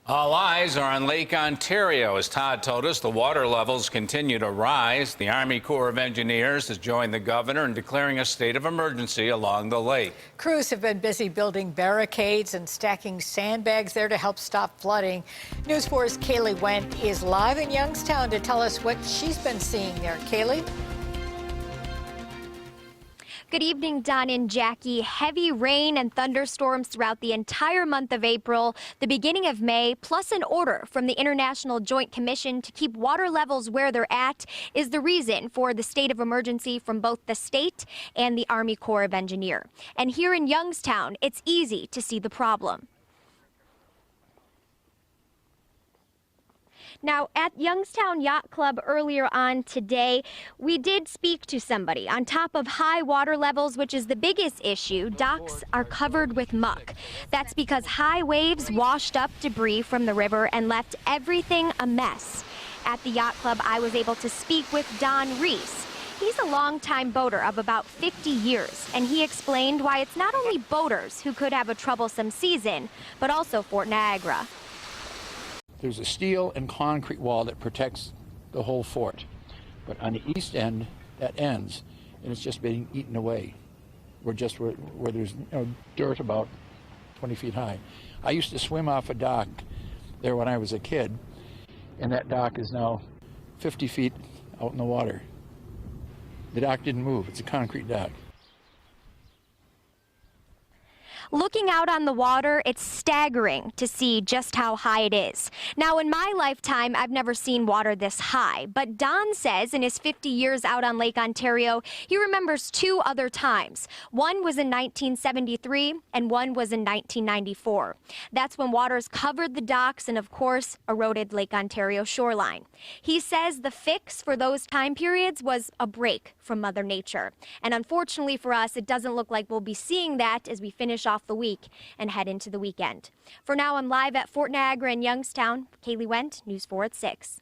All eyes are on Lake Ontario. As Todd told us, the water levels continue to rise. The Army Corps of Engineers has joined the governor in declaring a state of emergency along the lake. Crews have been busy building barricades and stacking sandbags there to help stop flooding. News 4's Kaylee Went is live in Youngstown to tell us what she's been seeing there. Kaylee? Good evening, Don and Jackie. Heavy rain and thunderstorms throughout the entire month of April, the beginning of May, plus an order from the International Joint Commission to keep water levels where they're at is the reason for the state of emergency from both the state and the Army Corps of Engineers. And here in Youngstown, it's easy to see the problem. Now, at Youngstown Yacht Club earlier on today, we did speak to somebody. On top of high water levels, which is the biggest issue, docks are covered with muck. That's because high waves washed up debris from the river and left everything a mess. At the Yacht Club, I was able to speak with Don Reese. He's a longtime boater of about 50 years, and he explained why it's not only boaters who could have a troublesome season, but also Fort Niagara. There's a steel and concrete wall that protects the whole fort. But on the east end, that ends, and it's just being eaten away. We're just where there's dirt about 20 feet high. I used to swim off a dock there when I was a kid, and that dock is now 50 feet out in the water. The dock didn't move. It's a concrete dock. Looking out on the water, it's staggering to see just how high it is. Now, in my lifetime, I've never seen water this high, but Don says in his 50 years out on Lake Ontario, he remembers two other times. One was in 1973 and one was in 1994. That's when waters covered the docks and, of course, eroded Lake Ontario shoreline. He says the fix for those time periods was a break from Mother Nature. And unfortunately for us, it doesn't look like we'll be seeing that as we finish off the week and head into the weekend. For now, I'm live at Fort Niagara in Youngstown. Kaylee Went, News 4 at 6.